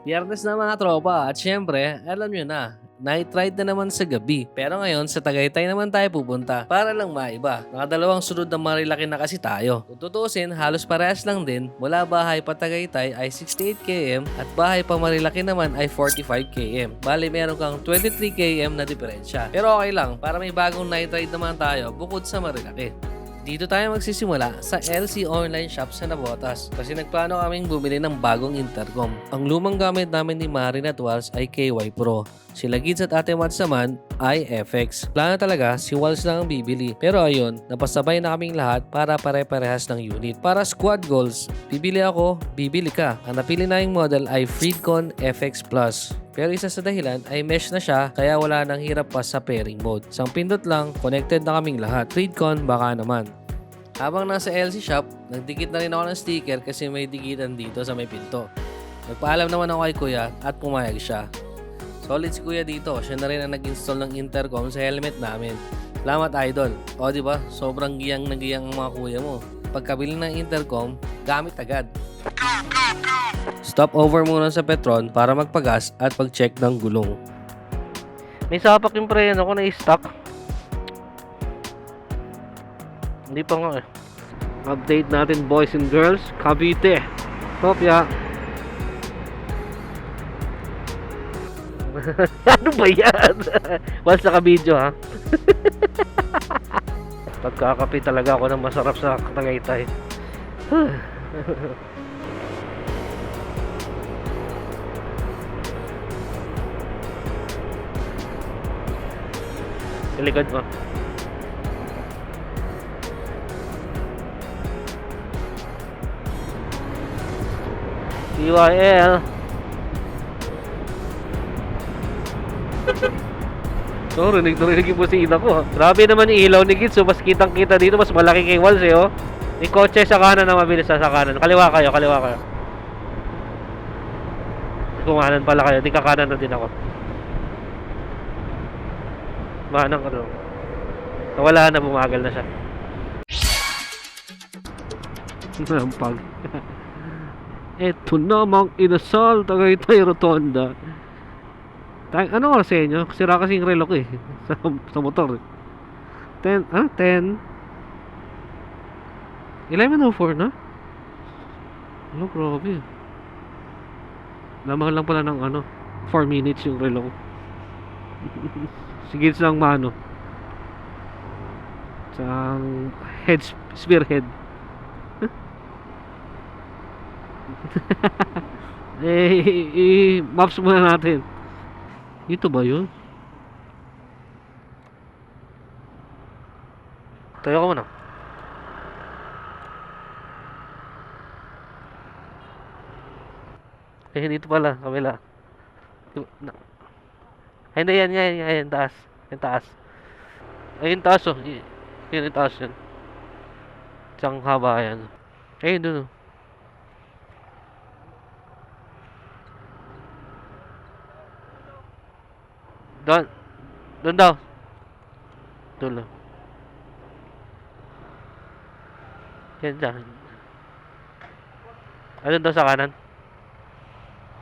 Biyernes na mga tropa at syempre, alam nyo na, night ride na naman sa gabi. Pero ngayon, sa Tagaytay naman tayo pupunta para lang maiba. Nakadalawang sunod na Marilaki na kasi tayo. Kung tutusin, halos parehas lang din. Mula bahay pa Tagaytay ay 68 km at bahay pa Marilaki naman ay 45 km. Bali, meron kang 23 km na diferensya. Pero okay lang, para may bagong night ride naman tayo bukod sa Marilaki. Dito tayo magsisimula sa LC Online Shop sa Navotas kasi nagplano kaming bumili ng bagong intercom. Ang lumang gamit namin ni Marin at Walls ay KY Pro. Sila Gids at Ate Mats naman ay FX. Plano talaga si Walls lang ang bibili. Pero ayun, napasabay na kaming lahat para pare-parehas ng unit. Para squad goals, bibili ako, bibili ka. Ang napili naming model ay Freedcon FX Plus. Pero isa sa dahilan ay mesh na siya kaya wala nang hirap pa sa pairing mode. Isang pindot lang, connected na kaming lahat. Freedcon baka naman. Habang nasa LC shop, nagdikit na rin ako ng sticker kasi may dikitan dito sa may pinto. Nagpaalam naman ako kay kuya at pumayag siya. Solid si kuya dito, siya na rin ang nag-install ng intercom sa helmet namin. Salamat idol. O diba, sobrang giyang na giyang ang mga kuya mo. Pagkabili ng intercom, gamit agad. Stop over muna sa Petron para magpagas at pag-check ng gulong. May sapak yung preno ko na i-stock. Hindi pa nga eh. Update natin boys and girls. Cavite. Kopya. Ano ba yan? Once naka-video ha. Pagkakapi talaga ako ng masarap sa Tagaytay. Ilikod mo. CYL. So, rinig yung busina ko. Grabe naman yung ilaw ni Gids. So, mas kitang-kita dito. Mas malaki kay Walls eh, oh. May kotse sa kanan na mabilis sa kanan. Kaliwa kayo, kaliwa kayo. Kumanan pala kayo. Di kakanan na din ako. Manang ano. Nawala na, bumagal na siya. Nampag. Eto namang inasal Tagaytay Rotonda. Ano oras sa inyo? Sira kasing relo ko eh. sa motor. 10, 10. 11:04 na? Ano, grabe. Lamang lang pala ng 4 minutes yung relo ko. Sige lang mano. Sang spearhead. Maps muna natin. Ito ba yun? Tayo ka muna. Dito pala, kabila. Hindi, yan, taas. Yan taas. Ayun taas oh. Yun taas yun. Tsang haba yan. Ayun dun oh. Doon daw. Tulo. Yan dyan. Ayun daw sa kanan.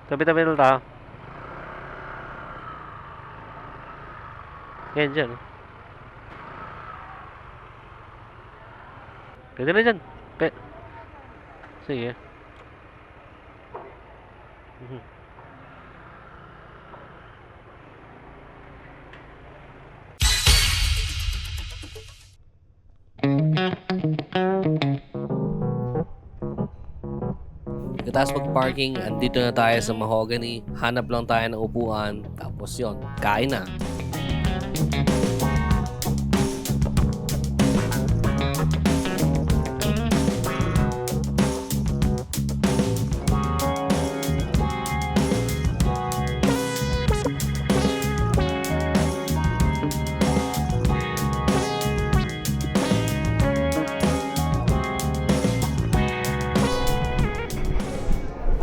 Tabi-tabi lang tayo. Yan dyan. Pwede na dyan. Sige. Pagkatapos mag-parking, andito na tayo sa Mahogany. Hanap lang tayo ng upuan. Tapos yon, kain na.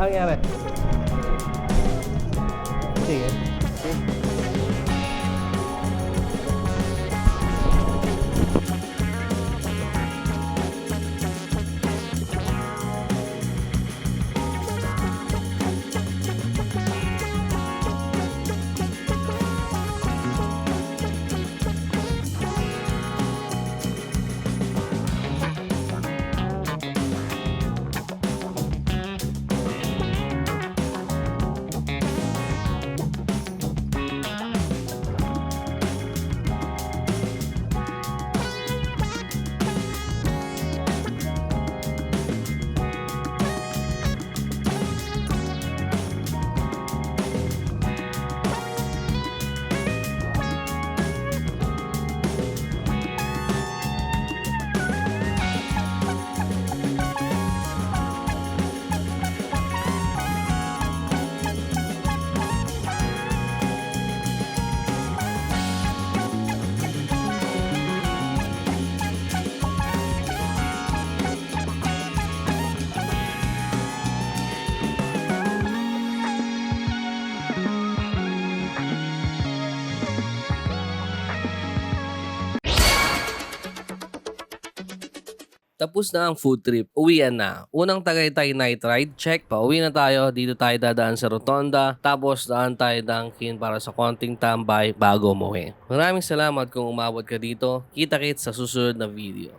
Ano nangyari? Sige. Tapos na ang food trip, uwian na. Unang Tagaytay night ride, check. Pauwi na tayo, dito tayo dadaan sa Rotonda. Tapos daan tayo Dunkin para sa konting tambay bago umuwi. Maraming salamat kung umabot ka dito. Kita-kits sa susunod na video.